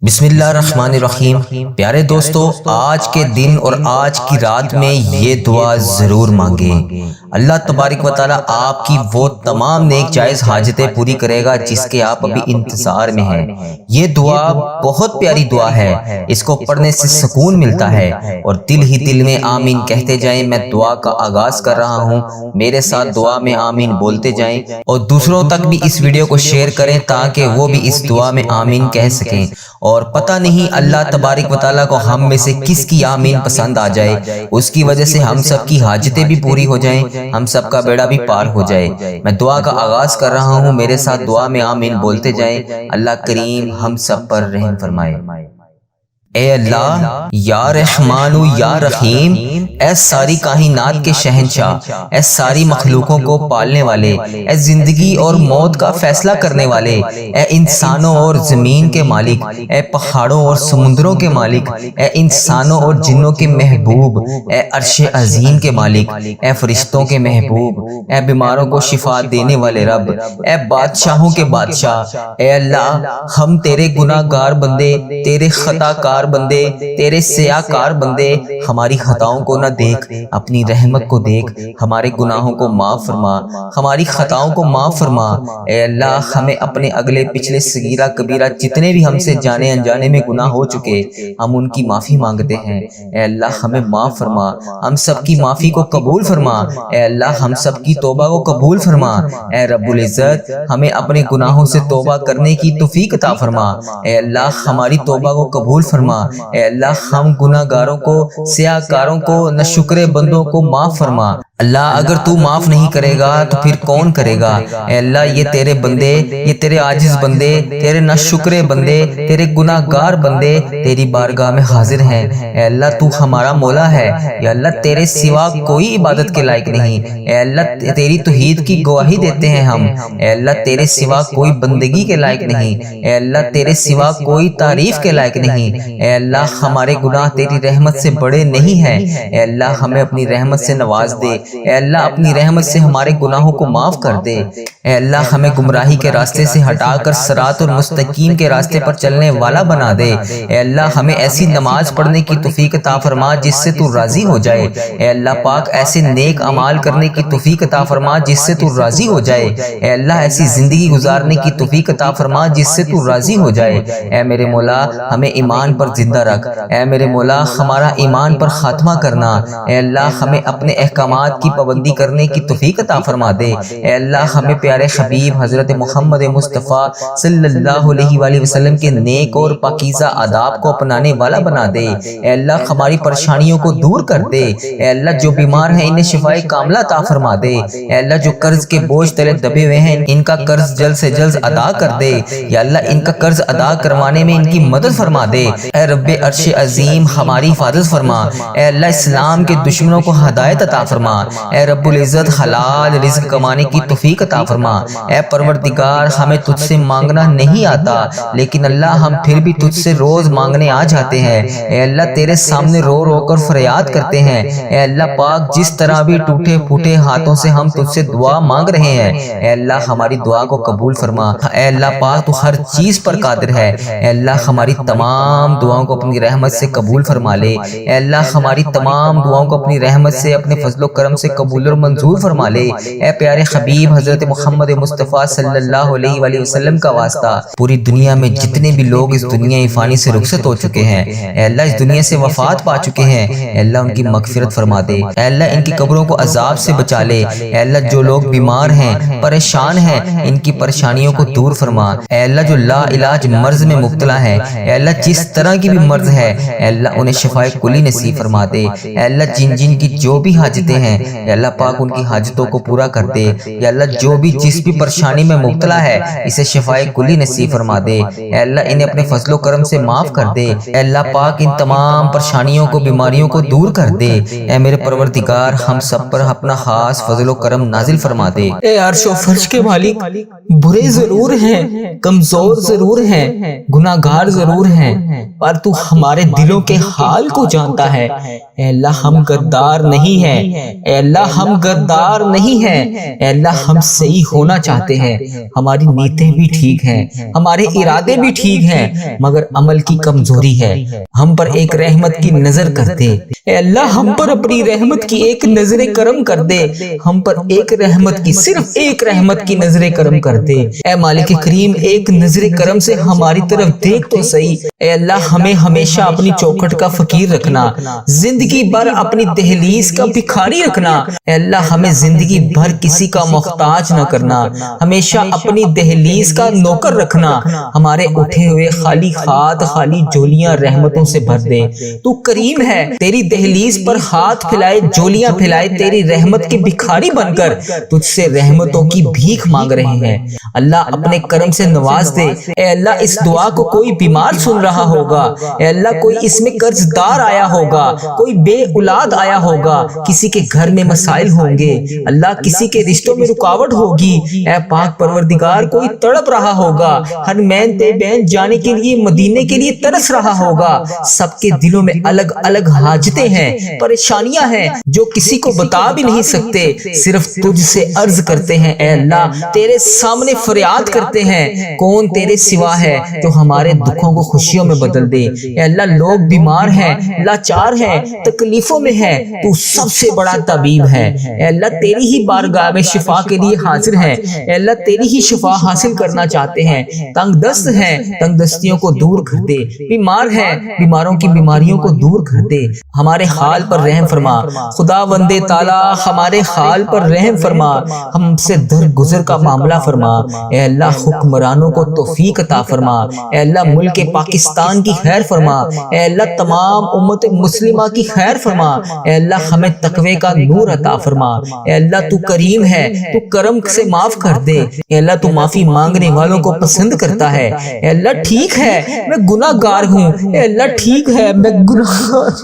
بسم اللہ الرحمن الرحیم۔ پیارے دوستو، آج کے دن اور آج کی رات میں یہ دعا ضرور مانگیں۔ اللہ تبارک و تعالی آپ کی وہ تمام نیک جائز حاجتیں پوری کرے گا جس کے آپ ابھی انتظار میں ہیں۔ یہ دعا بہت پیاری دعا ہے، اس کو پڑھنے سے سکون ملتا ہے اور دل ہی دل میں آمین کہتے جائیں۔ میں دعا کا آغاز کر رہا ہوں، میرے ساتھ دعا میں آمین بولتے جائیں اور دوسروں تک بھی اس ویڈیو کو شیئر کریں تاکہ وہ بھی اس دعا میں آمین کہہ سکیں۔ اور پتہ نہیں اللہ تبارک و تعالیٰ کو ہم میں سے کس کی آمین پسند آ جائے، اس کی وجہ سے ہم سب کی حاجتیں بھی پوری ہو جائیں، ہم سب کا بیڑا بھی پار ہو جائے۔ میں دعا کا آغاز کر رہا ہوں، میرے ساتھ دعا میں آمین بولتے جائیں۔ اللہ کریم ہم سب پر رحم فرمائے۔ اے اللہ، یا رحمان یا رحیم، اے ساری کائنات کے شہنشاہ، اے ساری مخلوقوں کو پالنے والے، اے زندگی اور موت کا فیصلہ کرنے والے، اے انسانوں اور زمین کے مالک، اے پہاڑوں اور سمندروں کے مالک، اے انسانوں اور جنوں کے محبوب، اے عرش عظیم کے مالک، اے فرشتوں کے محبوب، اے بیماروں کو شفا دینے والے رب، اے بادشاہوں کے بادشاہ، اے اللہ، ہم تیرے گناہ گار بندے، تیرے خطا کار بندے، تیرے سیاہ کار بندے، ہماری خطاؤں کو نہ دیکھ، اپنی رحمت کو دیکھ، ہمارے گناہوں کو معاف فرما، ہماری خطاؤں کو معاف فرما۔ اے اللہ، ہمیں اپنے اگلے پچھلے صغیرہ کبیرہ جتنے بھی ہم سے جانے انجانے میں گناہ ہو چکے، ہم ان کی معافی مانگتے ہیں۔ اے اللہ، ہمیں معاف فرما، ہم سب کی معافی کو قبول فرما۔ اے اللہ، ہم سب کی توبہ کو قبول فرما۔ اے رب العزت، ہمیں اپنے گناہوں سے توبہ کرنے کی توفیق عطا فرما۔ اے اللہ، ہماری توبہ کو قبول فرما۔ اے اللہ، ہم گناہ گاروں کو، سیاہ کاروں کو، ناشکرے بندوں کو معاف فرما۔ اللہ، اگر تو معاف نہیں کرے گا تو پھر کون کرے گا؟ اے اللہ، یہ تیرے بندے، یہ تیرے عاجز بندے، تیرے ناشکرے بندے، تیرے گناہ گار بندے تیری بارگاہ میں حاضر ہیں۔ اے اللہ، تو ہمارا مولا ہے، یا اللہ تیرے سوا کوئی عبادت کے لائق نہیں۔ اے اللہ، تیری توحید کی گواہی دیتے ہیں ہم۔ اے اللہ، تیرے سوا کوئی بندگی کے لائق نہیں۔ اے اللہ، تیرے سوا کوئی تعریف کے لائق نہیں۔ اے اللہ، ہمارے گناہ تیری رحمت سے بڑے نہیں ہیں۔ اے اللہ، ہمیں اپنی رحمت سے نواز دے۔ اے اللہ، اپنی رحمت سے ہمارے گناہوں کو معاف کر دے۔ اے اللہ، ہمیں گمراہی کے راستے سے ہٹا کر صراط المستقیم کے راستے پر چلنے والا بنا دے۔ اے اللہ، ہمیں ایسی نماز پڑھنے کی توفیق عطا فرما جس سے تو راضی ہو جائے۔ اے اللہ پاک، ایسے نیک اعمال کرنے کی توفیق عطا فرما جس سے تو راضی ہو جائے۔ اے اللہ، ایسی زندگی گزارنے کی توفیق عطا فرما جس سے تو راضی ہو جائے۔ اے میرے مولا، ہمیں ایمان پر زندہ رکھ۔ اے میرے مولا، ہمارا ایمان پر خاتمہ کرنا۔ اے اللہ، ہمیں اپنے احکامات کی پابندی کرنے کی توفیق عطا فرما دے۔ اے اللہ، ہمیں پیارے حبیب حضرت محمد مصطفیٰ صلی اللہ علیہ وآلہ وسلم کے نیک اور پاکیزہ آداب کو اپنانے والا بنا دے۔ اے اللہ، ہماری پریشانیوں کو دور کر دے۔ اے اللہ، جو بیمار ہیں انہیں شفائے کاملہ عطا فرما دے۔ اے اللہ، جو قرض کے بوجھ تلے دبے ہوئے ہیں ان کا قرض جلد سے جلد ادا کر دے۔ یا اللہ، ان کا قرض ادا کروانے میں ان کی مدد فرما دے۔ اے رب عرش عظیم، ہماری حفاظت فرما۔ اے اللہ، اسلام کے دشمنوں کو ہدایت عطا فرما۔ اے رب العزت، حلال رزق کمانے کی توفیق عطا فرما۔ اے پروردگار، ہمیں تجھ سے مانگنا نہیں آتا لیکن اللہ ہم پھر بھی تجھ سے روز مانگنے آ جاتے ہیں۔ اے اللہ، تیرے سامنے رو رو کر فریاد کرتے ہیں۔ اے اللہ پاک، جس طرح بھی ٹوٹے پھوٹے ہاتھوں سے ہم تجھ سے دعا مانگ رہے ہیں، اے اللہ ہماری دعا کو قبول فرما۔ اے اللہ پاک، تو ہر چیز پر قادر ہے۔ اے اللہ، ہماری تمام دعاؤں کو اپنی رحمت سے قبول فرما لے۔ اے اللہ، ہماری تمام دعاؤں کو اپنی رحمت سے، اپنے فضل و کرم سے قبول اور منظور فرما لے۔ اے پیارے حبیب حضرت محمد مصطفیٰ صلی اللہ علیہ وآلہ وسلم کا واسطہ، پوری دنیا میں جتنے بھی لوگ اس دنیا فانی سے رخصت ہو چکے ہیں، اے اللہ اس دنیا سے وفات پا چکے ہیں، اے اللہ ان کی مغفرت فرما دے۔ اے اللہ، ان کی قبروں کو عذاب سے بچا لے۔ اے اللہ، جو لوگ بیمار ہیں، پریشان ہیں، ان کی پریشانیوں کو دور فرما۔ اے اللہ، جو لا علاج مرض میں مبتلا ہے، اے اللہ جس طرح کی بھی مرض ہے، اے اللہ انہیں شفائے کلی نصیب فرما دے۔ اے اللہ، جن جن کی جو بھی حاجتیں ہیں، اے اللہ پاک ان کی حاجتوں کو پورا کر دے۔ یا اللہ، جو بھی جس بھی پریشانی میں مبتلا ہے اسے شفائے کلی نصیب فرما دے۔ اے اللہ، انہیں اپنے فضل و کرم سے معاف کر دے۔ اے اللہ پاک، ان تمام پریشانیوں کو، بیماریوں کو دور کر دے۔ اے میرے پروردگار، ہم سب پر اپنا خاص فضل و کرم نازل فرما دے۔ اے عرش و فرش کے مالک، برے ضرور ہیں، کمزور ضرور ہیں، گناہگار ضرور ہیں، پر تو ہمارے دلوں کے حال کو جانتا ہے۔ اے اللہ ہم غدار نہیں ہیں، اے اللہ ہم غدار نہیں ہیں، اے اللہ ہم صحیح ہونا چاہتے ہیں، ہماری نیتیں بھی ٹھیک ہیں، ہمارے ارادے بھی ٹھیک ہیں، مگر عمل کی کمزوری ہے۔ ہم پر ایک رحمت کی نظر کر دے، اے اللہ ہم پر اپنی رحمت کی ایک نظر کرم کر دے، ہم پر ایک رحمت کی، صرف ایک رحمت کی نظر کرم کر دے۔ اے مالک کریم ایک نظر کرم سے ہماری طرف دیکھ تو صحیح۔ اے اللہ ہمیں ہمیشہ اپنی چوکھٹ کا فقیر رکھنا، زندگی بھر اپنی دہلیز کا بھکاری رکھنا۔ اے اللہ ہمیں زندگی بھر کسی کا محتاج نہ کرنا، ہمیشہ اپنی دہلیز کا نوکر رکھنا۔ ہمارے اٹھے ہوئے خالی ہاتھ، خالی جولیاں رحمتوں سے بھر دے۔ تو کریم ہے، تیری دہلیز پر ہاتھ پھیلائے، جولیاں پھیلائے، تیری رحمت کے بھکاری بن کر تجھ سے رحمتوں کی بھیک مانگ رہے ہیں۔ اللہ اپنے کرم سے نواز دے۔ اے اللہ اس دعا کو کوئی بیمار سن رہا ہوگا، اے اللہ کوئی اس میں قرض دار آیا ہوگا، کوئی بے اولاد آیا ہوگا، کسی کے گھر میں مسائل ہوں گے، اللہ کسی کے رشتوں میں رکاوٹ ہوگی، اے پاک پروردگار کوئی تڑپ رہا ہوگا، حرمین طیبین جانے کے لیے، مدینے کے لیے ترس رہا ہوگا۔ سب کے دلوں میں الگ الگ حاجتیں ہیں، پریشانیاں ہیں جو کسی کو بتا بھی نہیں سکتے، صرف تجھ سے عرض کرتے ہیں۔ اے اللہ تیرے سامنے فریاد کرتے ہیں، کون تیرے سوا ہے جو ہمارے دکھوں کو خوشیوں میں بدل دے۔ اے اللہ لوگ بیمار ہیں، لاچار ہیں، تکلیفوں میں ہیں، تو سب سے بڑا طبیب ہے۔ اے اللہ تیری ہی بارگاہ میں شفا کے لیے حاضر ہیں، اے اللہ تیری ہی شفا حاصل کرنا چاہتے ہیں۔ تنگ دست ہیں، تنگ دستیوں کو دور کر دے، بیمار ہیں، بیماروں کی بیماریوں کو دور کر دے۔ ہمارے حال پر رحم فرما خدا وندے تعالی، ہمارے حال پر رحم فرما، ہم سے درگزر کا معاملہ فرما۔ اے اللہ حکمرانوں کو توفیق عطا فرما، اے اللہ ملک پاکستان کی خیر فرما، اے اللہ تمام امت مسلمہ کی خیر فرما، اے اللہ ہمیں تقوی کا نور عطا فرما۔ اے اللہ تو کریم ہے، تو کرم سے معاف کر دے۔ اے اللہ تو معافی مانگنے والوں کو پسند کرتا ہے۔ اے اللہ ٹھیک ہے میں گناہ گار ہوں، اے اللہ ٹھیک ہے میں گناہ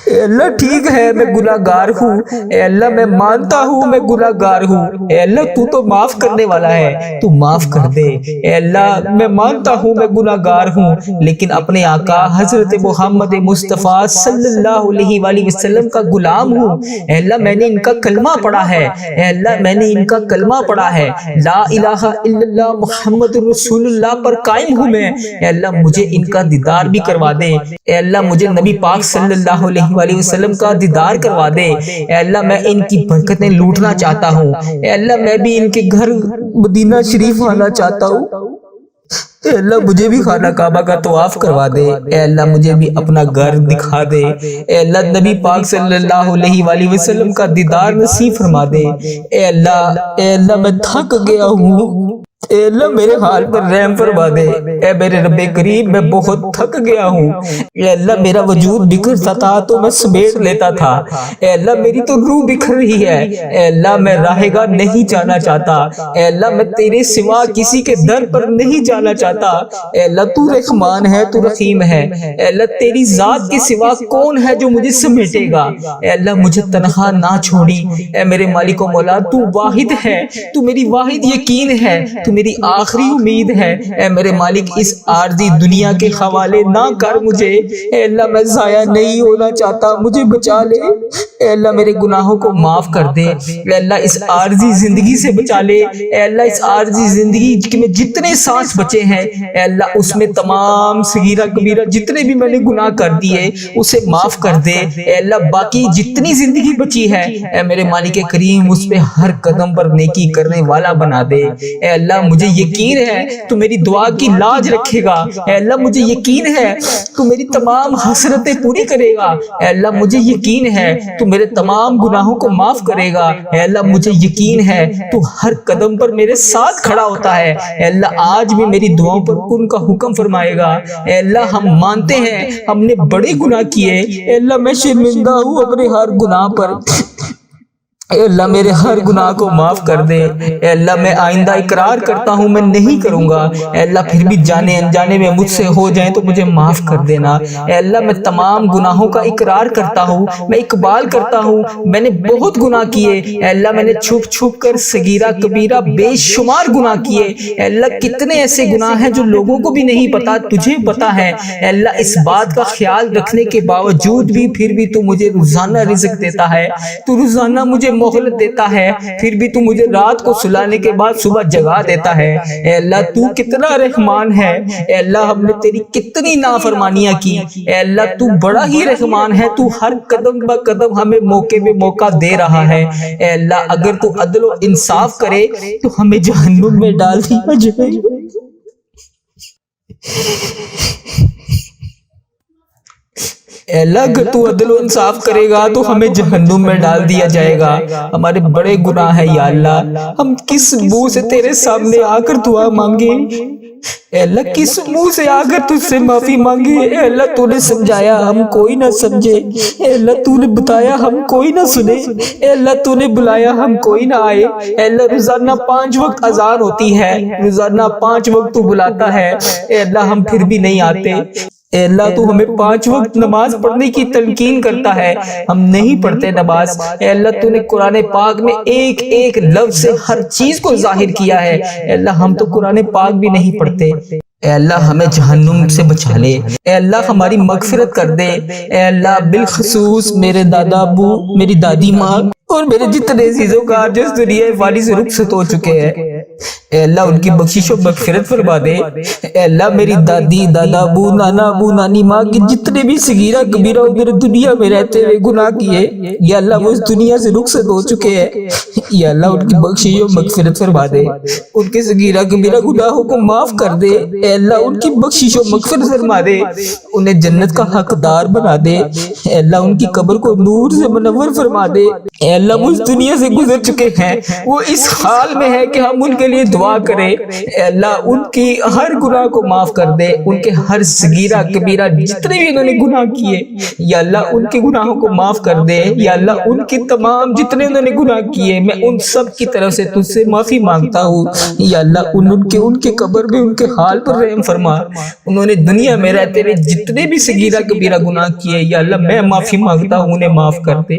اے اللہ ٹھیک ہے میں گناہ گار ہوں، اے اللہ میں مانتا ہوں میں گناہ گار ہوں، اے اللہ تو تو معاف کرنے والا ہے، تو معاف کر دے۔ اے اللہ میں مانتا ہوں میں گناہ گار ہوں، لیکن اپنے آقا حضرت محمد مصطفیٰ صلی اللہ علیہ وآلہ وسلم کا غلام ہوں۔ اے اللہ میں نے ان کا کلمہ پڑھا ہے، اے اللہ میں نے ان کا کلمہ پڑھا ہے، لا الہ الا اللہ محمد رسول اللہ پر قائم ہوں میں۔ اے اللہ مجھے ان کا دیدار بھی کروا دے، اے اللہ مجھے نبی پاک صلی اللہ علیہ وسلم کا دیدار کروا دے۔ اے اللہ میں ان کی برکتیں لوٹنا چاہتا ہوں، اے اللہ میں بھی ان کے گھر مدینہ شریف آنا چاہتا ہوں۔ اے اللہ مجھے بھی خانہ کعبہ کا طواف کروا دے، اے اللہ مجھے بھی اپنا گھر دکھا دے، اے اللہ نبی پاک صلی اللہ علیہ وآلہ وسلم کا دیدار نصیب فرما دے۔ اے اللہ میں تھک گیا ہوں، اے اللہ میرے حال پر رحم فرما دے۔ اے میرے رب کریم میں بہت تھک گیا ہوں، اے اللہ میرا وجود بکھرتا تھا تو میں سمیٹ لیتا تھا، اے اللہ میری تو روح بکھر رہی ہے، اے اللہ میں راہ گاہ نہیں جانا چاہتا، اے اللہ میں تیرے سوا کسی کے در پر نہیں جانا چاہتا۔ اے اللہ تو رحمان ہے، تو رحیم ہے، اے اللہ تیری ذات کے سوا کون ہے جو مجھے سمیٹے گا؟ اے اللہ مجھے تنہا نہ چھوڑی، اے میرے مالک و مولا تو واحد ہے، تو میری واحد یقین ہے، تو میری آخری امید ہے۔ اے میرے مالک اس عارضی دنیا کے حوالے نہ کر مجھے، اے اللہ میں ضائع نہیں ہونا چاہتا، مجھے بچا لے۔ اے اللہ میرے گناہوں کو معاف کر دے، اے اللہ اس عارضی زندگی سے بچا لے، اے اللہ اس عارضی زندگی میں جتنے سانس بچے ہیں، اے اللہ اس میں تمام صغیرہ کبیرہ جتنے بھی میں نے گناہ کر دیے اسے معاف کر دے۔ اے اللہ باقی جتنی زندگی بچی ہے اے میرے مالک کریم اس پہ ہر قدم پر نیکی کرنے والا بنا دے۔ اے اللہ مجھے یقین ہے تو میری دعا کی لاج رکھے گا، اے اللہ مجھے یقین ہے تو میری تمام حسرتیں پوری کرے گا، اے اللہ مجھے یقین ہے تو میرے تمام گناہوں کو معاف کرے گا، اے اللہ مجھے یقین ہے تو ہر قدم پر میرے ساتھ کھڑا ہوتا ہے، اے اللہ آج بھی میری دعاؤں پر کن کا حکم فرمائے گا۔ اے اللہ ہم مانتے ہیں ہم نے بڑے گناہ کیے، اے اللہ میں شرمندہ ہوں اپنے ہر گناہ پر، اے اللہ میرے ہر گناہ کو معاف کر دے۔ اے اللہ میں آئندہ اقرار کرتا ہوں میں نہیں کروں گا، اے اللہ پھر بھی جانے انجانے میں مجھ سے ہو جائیں تو مجھے معاف کر دینا۔ اے اللہ میں تمام گناہوں کا اقرار کرتا ہوں، میں اقبال کرتا ہوں میں نے بہت گناہ کیے، اے اللہ میں نے چھپ چھپ کر صغیرہ کبیرہ بے شمار گناہ کیے۔ اے اللہ کتنے ایسے گناہ ہیں جو لوگوں کو بھی نہیں پتا، تجھے پتا ہے۔ اے اللہ اس بات کا خیال رکھنے کے باوجود بھی پھر بھی تو مجھے روزانہ رزق دیتا ہے، تو روزانہ مجھے مہلت دیتا ہے، پھر بھی تو مجھے رات کو سلانے کے بعد صبح جگا دیتا ہے۔ اے اللہ تو کتنا رحمان ہے، اے اللہ ہم نے تیری کتنی نافرمانیاں کی، اے اللہ تو بڑا ہی رحمان ہے، تو ہر قدم بہ قدم ہمیں موقع پہ موقع دے رہا ہے۔ اے اللہ اگر تو عدل و انصاف کرے تو ہمیں جہنم میں ڈال دیا جائے۔ اے اللہ اگر تو عدل و انصاف کرے گا تو ہمیں جہنم میں ڈال دیا جائے گا۔ ہمارے بڑے گناہ ہیں یا اللہ، ہم کس منہ سے تیرے سامنے آ کر دعا مانگے، اے اللہ کس منہ سے آ کر تجھ سے معافی مانگے۔ اے اللہ تو نے سمجھایا ہم کوئی نہ سمجھے، اے اللہ تو نے بتایا ہم کوئی نہ سنے، اے اللہ تو نے بلایا ہم کوئی نہ آئے۔ اے اللہ روزانہ 5 وقت اذان ہوتی ہے، روزانہ 5 وقت تو بلاتا ہے، اے اللہ ہم پھر بھی نہیں آتے۔ اے اللہ تو ہمیں 5 وقت نماز پڑھنے کی تلقین کرتا ہے، ہم نہیں پڑھتے نماز۔ اے اللہ تو نے قرآن پاک میں ایک ایک لفظ سے ہر چیز کو ظاہر کیا ہے، اے اللہ ہم تو قرآن پاک بھی نہیں پڑھتے۔ اے اللہ ہمیں جہنم سے بچا لے، اے اللہ ہماری مغفرت کر دے۔ اے اللہ بالخصوص میرے دادا ابو، میری دادی ماں اور میرے جتنے عزیزوں کا جو اس دنیا فانی سے رخصت ہو چکے ہیں، اے اللہ ان کی بخشش و مغفرت فرما دے۔ اے اللہ میری دادی، دادا ابو، نانا ابو، نانی ماں کے جتنے بھی صغیرہ کبیرہ میرے دنیا میں رہتے ہوئے گناہ کیے، یا اللہ وہ اس دنیا سے رخصت ہو چکے ہیں، یا اللہ ان کی بخشش و مغفرت فرما دے، ان کے صغیرہ کبیرہ گناہوں کو معاف کر دے۔ اے اللہ ان کی بخشش و مغفرت فرما دے، انہیں جنت کا حقدار بنا دے۔ اے اللہ ان کی قبر کو نور سے منور فرما دے۔ اے اللہ وہ اس دنیا سے گزر چکے ہیں، وہ اس حال میں ہے کہ ہم ان کے لیے دعا کریں۔ اے اللہ ان کی ہر گناہ کو معاف کر دے، ان کے ہر صغیرہ کبیرہ جتنے بھی انہوں نے گناہ کیے، یا اللہ ان کے گناہوں کو معاف کر دے۔ یا اللہ ان کے تمام جتنے انہوں نے گناہ کیے میں ان سب کی طرف سے تجھ سے معافی مانگتا ہوں۔ یا اللہ ان کے قبر میں ان کے حال پر رحم فرما، انہوں نے دنیا میں رہتے ہوئے جتنے بھی صغیرہ کبیرہ گناہ کیے، یا اللہ میں معافی مانگتا ہوں انہیں معاف کر دے۔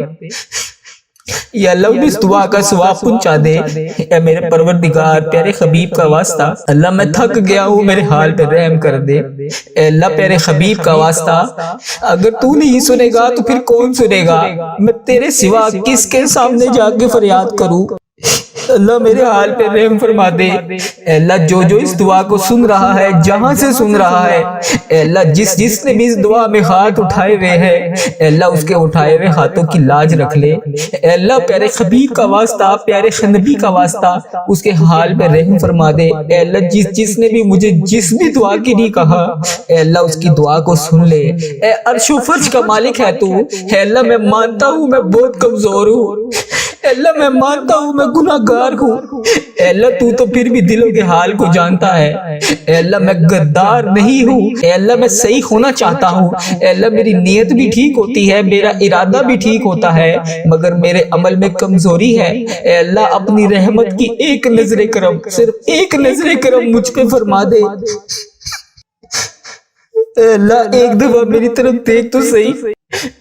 یا اللہ اس دعا کا ثواب پہنچا دے۔ اے میرے پروردگار پیارے حبیب کا واسطہ، اللہ میں تھک گیا ہوں میرے حال پہ رحم کر دے۔ اے اللہ پیارے حبیب کا واسطہ، اگر تو نہیں سنے گا تو پھر کون سنے گا؟ میں تیرے سوا کس کے سامنے جا کے فریاد کروں؟ اللہ میرے حال پہ رحم فرما دے۔ اے اللہ جو اس دعا کو سن رہا ہے، جہاں سے سن رہا ہے، اے اللہ جس نے بھی اس دعا میں ہاتھ اٹھائے ہوئے ہیں، اے اللہ اس کے اٹھائے ہوئے ہاتھوں کی لاج رکھ لے۔ اے اللہ پیارے حبیب کا واسطہ، پیارے نبی کا واسطہ، اس کے حال پہ رحم فرما دے۔ اے اللہ جس نے بھی مجھے جس بھی دعا کی نہیں کہا، اے اللہ اس کی دعا کو سن لے۔ اے عرش و فرش کا مالک ہے تو، اے اللہ میں مانتا ہوں میں بہت کمزور ہوں، اے اللہ میں مانتا ہوں میں گناہ گار ہوں، اے اللہ تو پھر بھی دلوں کے حال کو جانتا ہے۔ اے اللہ میں غدار نہیں ہوں، اے اللہ میں صحیح ہونا چاہتا ہوں، اے اللہ میری نیت بھی ٹھیک ہوتی ہے، میرا ارادہ بھی ٹھیک ہوتا ہے، مگر میرے عمل میں کمزوری ہے۔ اے اللہ اپنی رحمت کی ایک نظر کرم، صرف ایک نظر کرم مجھ پہ فرما دے۔ اے اللہ ایک دفعہ میری طرف دیکھ تو صحیح،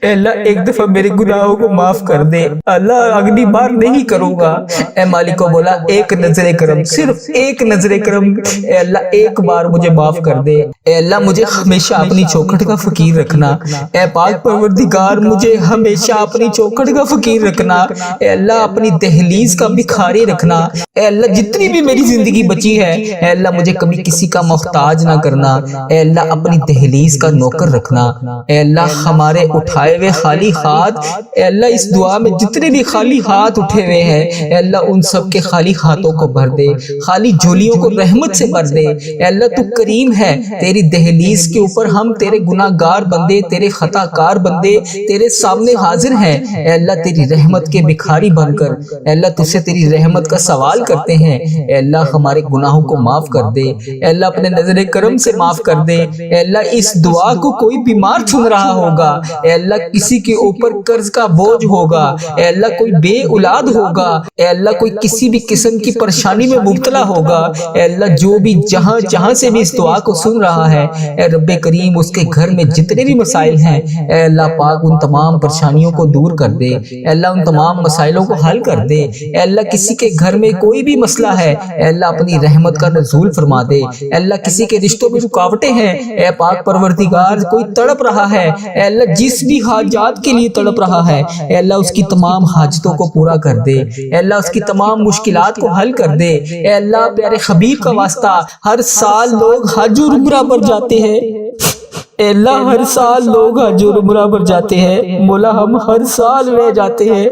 اے اللہ ایک دفعہ میرے گناہوں کو معاف کر دے۔ اللہ اگلی بار نہیں کروں گا۔ اے مالک کو بولا ایک نظر کرم، صرف ایک نظر کرم، اے اللہ ایک بار مجھے معاف کر دے۔ اے اللہ مجھے ہمیشہ اپنی چوکھٹ کا فقیر رکھنا، اے پاک پروردگار مجھے ہمیشہ اپنی چوکھٹ کا فقیر رکھنا، اے اللہ اپنی دہلیز کا بھکاری رکھنا۔ اے اللہ جتنی بھی میری زندگی بچی ہے، اے اللہ مجھے کبھی کسی کا محتاج نہ کرنا، اے اللہ اپنی دہلیز کا نوکر رکھنا۔ اے اللہ ہمارے اٹھائے ہوئے خالی ہاتھ، اے اللہ اس دعا میں جتنے بھی خالی ہاتھ اٹھے ہوئے ہیں، اے اللہ ان سب کے خالی ہاتھوں کو بھر دے، خالی جھولیوں کو رحمت سے بھر دے۔ اے اللہ تو کریم ہے، تیری دہلیز کے اوپر ہم تیرے گناہ گار بندے، تیرے خطا کار بندے تیرے سامنے حاضر ہیں۔ اے اللہ تیری رحمت کے بھکاری بن کر، اے اللہ تجھ سے تیری رحمت کا سوال کرتے ہیں۔ اے اللہ ہمارے گناہوں کو معاف کر دے، اے اللہ اپنے نظر کرم سے معاف کر دے۔ اے اللہ اس دعا کو کوئی بیمار سن رہا ہوگا، اے اللہ کسی کے اوپر قرض کا بوجھ ہوگا، اے اللہ کوئی بے اولاد ہوگا، اے اللہ کوئی کسی بھی قسم کی پریشانی میں مبتلا ہوگا، اے اللہ جو بھی جہاں جہاں سے بھی اس دعا کو سن رہا ہے، اے رب کریم اس کے گھر میں جتنے بھی مسائل ہیں اے اللہ پاک ان تمام پریشانیوں کو دور کر دے، اے اللہ ان تمام مسائلوں کو حل کر دے، اے اللہ کسی کے گھر میں کوئی بھی مسئلہ ہے اے اللہ اپنی رحمت کا نزول فرما دے، اے اللہ کسی کے رشتوں میں رکاوٹیں ہیں اے پاک پروردگار کوئی تڑپ رہا ہے اے اللہ جس بھی حاجات کے لیے تڑپ رہا ہے اے اللہ اس کی تمام حاجتوں کو پورا کر دے، اے اللہ اس کی تمام مشکلات کو حل کر دے، اے اللہ پیارے حبیب کا واسطہ ہر سال لوگ حج اور عمرہ پر جاتے ہیں، اے اللہ ہر سال لوگ حج اور عمرہ پر جاتے ہیں، مولا ہم ہر سال رہ جاتے ہیں،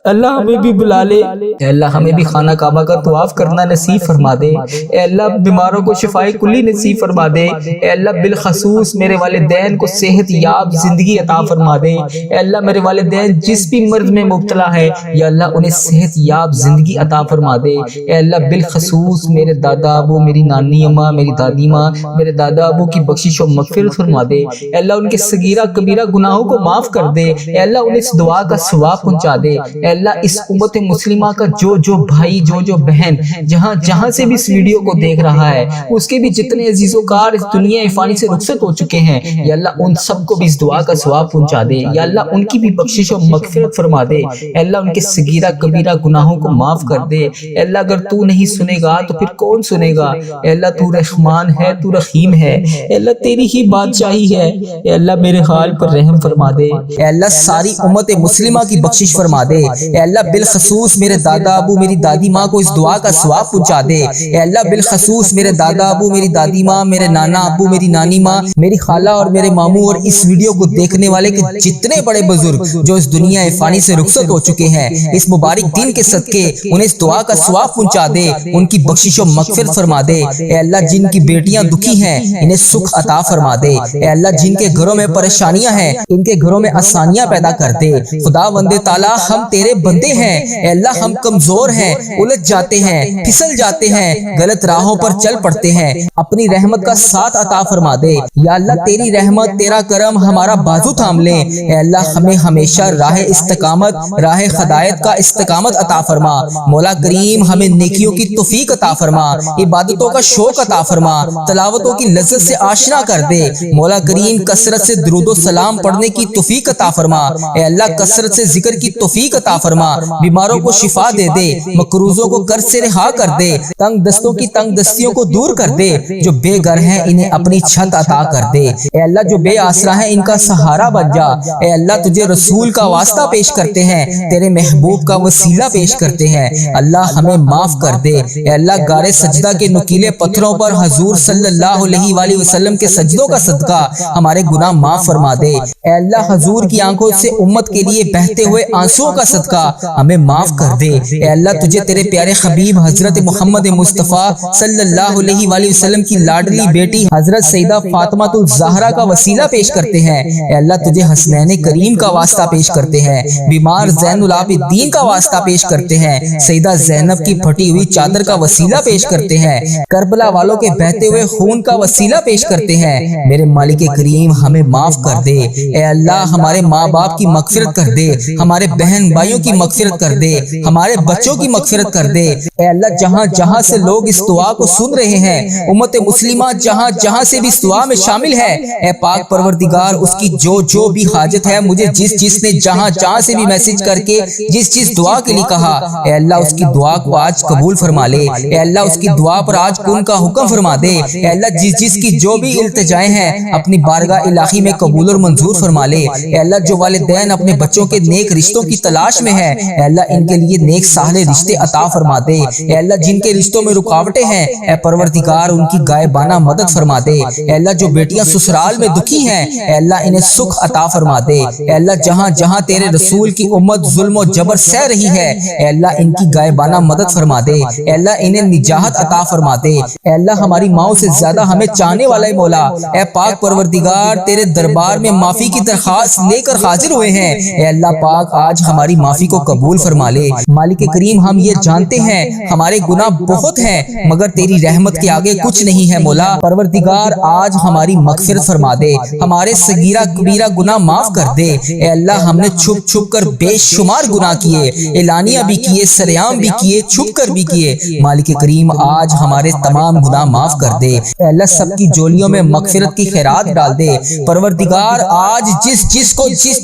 اللہ ہمیں بھی بلا لے، اے اللہ ہمیں بھی خانہ کعبہ کا طواف کرنا نصیب فرما دے، اے اللہ بیماروں کو شفائے کلی نصیب فرما دے، اے اللہ بالخصوص میرے والدین کو صحت یاب زندگی عطا فرما دے، اے اللہ میرے والدین جس بھی مرض میں مبتلا ہے یا اللہ انہیں صحت یاب زندگی عطا فرما دے، اے اللہ بالخصوص میرے دادا ابو، میری نانی اماں، میری دادی ماں، میرے دادا ابو کی بخشش و مغفرت فرما دے، اے اللہ ان کے صغیرہ کبیرہ گناہوں کو معاف کر دے، اے اللہ انہیں اس دعا کا ثواب پہنچا دے، اے اللہ اس امت مسلمہ کا جو بھائی جو بہن جہاں جہاں سے بھی اس ویڈیو کو دیکھ رہا ہے اس کے بھی جتنے عزیز و کار اس دنیا فانی سے رخصت ہو چکے ہیں یا اللہ ان سب کو بھی اس دعا کا ثواب پہنچا دے، یا اللہ ان کی بھی بخشش و مغفرت فرما دے، اے اللہ ان کے صغیرہ کبیرہ گناہوں کو معاف کر دے، اے اللہ اگر تو نہیں سنے گا تو پھر کون سنے گا، اے اللہ تو رحمان ہے، تو رحیم ہے، اے اللہ تیری ہی بادشاہی ہے، اے اللہ میرے حال پر رحم فرما دے، اے اللہ ساری امت مسلمہ کی بخشش فرما دے، اے اللہ بالخصوص میرے دادا ابو میری دادی ماں کو اس دعا کا ثواب پہنچا دے، اے اللہ بالخصوص میرے دادا ابو میری دادی ماں، میرے نانا ابو میری نانی ماں، میری خالہ اور میرے ماموں اور اس ویڈیو کو دیکھنے والے کے جتنے بڑے بزرگ جو اس دنیا فانی سے رخصت ہو چکے ہیں اس مبارک دن کے صدقے انہیں اس دعا کا ثواب پہنچا دے، ان کی بخشش و مغفرت فرما دے، اے اللہ جن کی بیٹیاں دکھی ہیں انہیں سکھ عطا فرما دے، اے اللہ جن کے گھروں میں پریشانیاں ہیں ان کے گھروں میں آسانیاں پیدا کر دے، خدا وند تعالی ہم تیرے بندے ہیں، اے اللہ ہم کمزور ہیں، الجھ جاتے ہیں، پھسل جاتے ہیں، غلط راہوں پر چل پڑتے ہیں، اپنی رحمت کا ساتھ عطا فرما دے، یا اللہ تیری رحمت تیرا کرم ہمارا بازو تھام لے، اے اللہ ہمیں ہمیشہ راہ استقامت راہ ہدایت کا استقامت عطا فرما، مولا کریم ہمیں نیکیوں کی توفیق عطا فرما، عبادتوں کا شوق عطا فرما، تلاوتوں کی لذت سے آشنا کر دے، مولا کریم کثرت سے درود و سلام پڑھنے کی توفیق عطا فرما، اے اللہ کثرت سے ذکر کی توفیق عطا فرما، بیماروں کو شفا دے دے، مقروضوں کو قرض سے رہا کر دے، تنگ دستوں کی تنگ دستیوں کو دور کر دے، جو بے گھر ہیں انہیں اپنی چھت عطا کر دے، اے اللہ جو بے آسرا ہیں ان کا سہارا بن جا، اے اللہ تجھے رسول کا واسطہ پیش کرتے ہیں، تیرے محبوب کا وسیلہ پیش کرتے ہیں، اللہ ہمیں معاف کر دے، اے اللہ غار سجدہ کے نکیلے پتھروں پر حضور صلی اللہ علیہ وآلہ وسلم کے سجدوں کا صدقہ ہمارے گناہ معاف فرما دے، اے اللہ حضور کی آنکھوں سے امت کے لیے بہتے ہوئے آنسوؤں کا صدقہ ہمیں معاف کر دے، اے اللہ تجھے تیرے پیارے حبیب حضرت محمد مصطفیٰ صلی اللہ علیہ وآلہ وسلم کی لاڈلی بیٹی حضرت سیدہ فاطمہ الزہرا کا وسیلہ پیش کرتے ہیں، اے اللہ تجھے حسنین کریم کا واسطہ پیش کرتے ہیں، بیمار زین العابدین کا واسطہ پیش کرتے ہیں، سیدہ زینب کی پھٹی ہوئی چادر کا وسیلہ پیش کرتے ہیں، کربلا والوں کے بہتے ہوئے خون کا وسیلہ پیش کرتے ہیں، میرے مالک کریم ہمیں معاف کر دے، اے اللہ ہمارے ماں باپ کی مغفرت کر دے، ہمارے بہن بھائیوں کی مغفرت کر دے، ہمارے بچوں کی مغفرت کر دے، اے اللہ جہاں جہاں سے لوگ اس دعا کو سن رہے ہیں امت مسلمہ جہاں جہاں سے بھی اس دعا میں شامل ہے، اے پاک پروردگار اس کی جو بھی حاجت ہے، مجھے جس نے جہاں جہاں سے بھی میسج کر کے جس دعا کے لیے کہا، اے اللہ اس کی دعا کو آج قبول فرما لے، اے اللہ اس کی دعا پر آج کن کا حکم فرما دے، اے اللہ جس کی جو بھی التجائیں ہیں اپنی بارگاہ الہی میں قبول اور منظور فرما لے، اے اللہ جو والدین اپنے بچوں کے نیک رشتوں کی تلاش میں ہیں، اے اللہ ان کے لیے نیک صالح رشتے عطا فرما دے، اے اللہ جن کے رشتوں میں رکاوٹیں ہیں اے پروردگار ان کی غائبانہ مدد فرما دے، اے اللہ جو بیٹیاں سسرال میں دکھی ہیں اے اللہ انہیں سکھ عطا فرما دے، اے اللہ جہاں جہاں تیرے رسول کی امت ظلم و جبر سہ رہی ہے اے اللہ ان کی غائبانہ مدد فرما دے، اے اللہ انہیں نجات عطا فرما دے، اے اللہ ہماری ماؤں سے زیادہ ہمیں چاہنے والا مولا اے پاک پروردگار تیرے دربار میں معافی کی درخواست لے کر حاضر ہوئے ہیں، اے اللہ پاک آج ہماری معافی معافی کو قبول فرما لے۔ مالک کریم ہم یہ جانتے ہیں ہمارے گناہ بہت ہیں مگر تیری رحمت کے آگے کچھ نہیں ہے مولا۔ پروردگار آج ہماری مغفرت فرما دے، ہمارے صغیرہ کبیرہ گناہ معاف کر دے۔ اے اللہ ہم نے چھپ چھپ کر بے شمار گناہ کیے، اعلانیہ بھی کیے، سریعام بھی کیے، چھپ کر بھی کیے۔ مالک کریم آج ہمارے تمام گناہ معاف کر دے۔ اے اللہ سب کی جولیوں میں مغفرت کی خیرات ڈال دے۔ پروردگار آج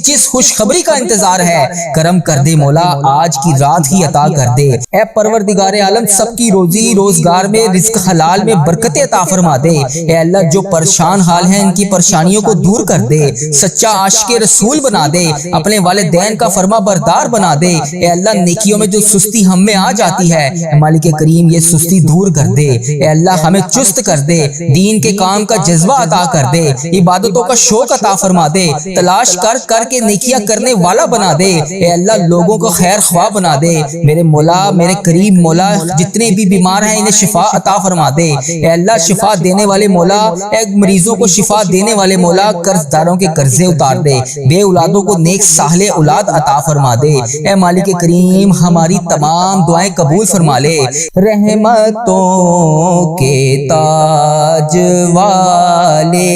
جس خوشخبری کا انتظار ہے کرم کر دے مولا، آج کی رات ہی عطا کر دے۔ اے پروردگار عالم سب کی روزی روزگار میں رزق حلال میں برکت عطا فرما دے۔ اے اللہ جو پریشان حال ہیں ان کی پریشانیوں کو دور کر دے، سچا عاشق رسول بنا دے، اپنے والدین کا فرما بردار بنا دے۔ اے اللہ نیکیوں میں جو سستی ہم میں آ جاتی ہے مالک کریم یہ سستی دور کر دے۔ اے اللہ ہمیں چست کر دے، دین کے کام کا جذبہ عطا کر دے، عبادتوں کا شوق عطا فرما دے، تلاش کر کے نیکیاں کرنے والا بنا دے۔ اے اللہ لوگوں کو خیر خواہ بنا دے۔ میرے مولا میرے کریم مولا جتنے بھی بیمار ہیں انہیں شفا عطا فرما دے۔ اے اللہ شفا دینے والے مولا، اے مریضوں کو شفا دینے والے مولا، قرض داروں کے قرضے اتار دے، بے اولادوں کو نیک صالح اولاد عطا فرما دے۔ اے مالک کریم ہماری تمام دعائیں قبول فرما لے۔ رحمتوں کے تاج والے،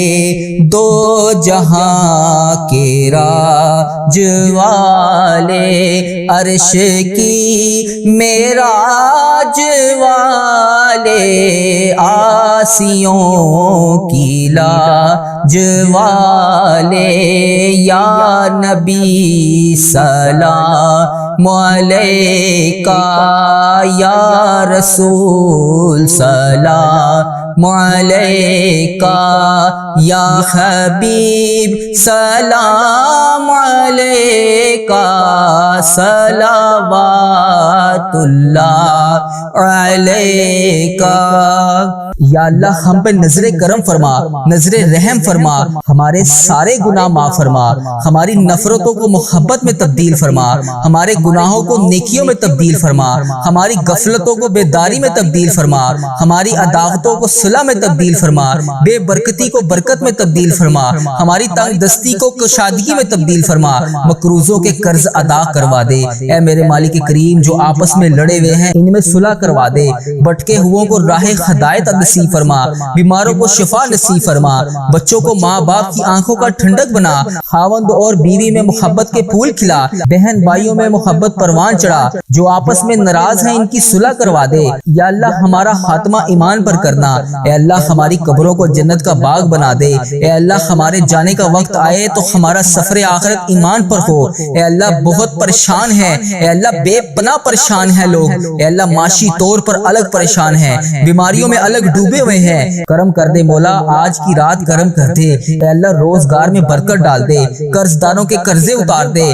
دو جہاں کے راج والے، عرش کی معراج والے، آسیوں کی لاج والے، یا نبی سلام علیکہ، یا رسول سلام علیکہ، یا حبیب سلام علیکہ، صلوات اللہ علیکہ۔ یا اللہ ہم پہ نظر کرم فرما، نظر رحم فرما، ہمارے سارے گناہ معاف فرما، ہماری نفرتوں کو محبت میں تبدیل فرما، ہمارے گناہوں کو نیکیوں میں تبدیل فرما، ہماری غفلتوں کو بیداری میں تبدیل فرما، ہماری عداوتوں کو صلح میں تبدیل فرما، بے برکتی کو برکت میں تبدیل فرما، ہماری تنگ دستی کو کشادگی میں تبدیل فرما، مقروضوں کے قرض ادا کروا دے۔ اے میرے مالک کریم جو آپس میں لڑے ہوئے ہیں ان میں صلح کروا دے، بھٹکے ہوئوں کو راہ ہدایت نصیب فرما، بیماروں کو شفا نصیب فرما، بچوں کو ماں باپ کی آنکھوں کا ٹھنڈک بنا، خاوند اور بیوی میں محبت کے پھول کھلا، بہن بھائیوں میں محبت پروان چڑھا، جو آپس میں ناراض ہیں ان کی صلح کروا دے۔ یا اللہ ہمارا خاتمہ ایمان پر کرنا، اے اللہ ہماری قبروں کو جنت کا باغ بنا دے، اے اللہ ہمارے جانے کا وقت آئے تو ہمارا سفر آخرت ایمان پر ہو۔ اے اللہ بہت پریشان ہے، اے اللہ بے پناہ پریشان ہے لوگ، اے اللہ معاشی طور پر الگ پریشان ہیں، بیماریوں میں الگ ڈوبے ہوئے ہیں، کرم کر دے مولا، آج کی رات کرم کر دے۔ اے اللہ روزگار میں برکت ڈال دے، قرض داروں کے قرضے اتار دے،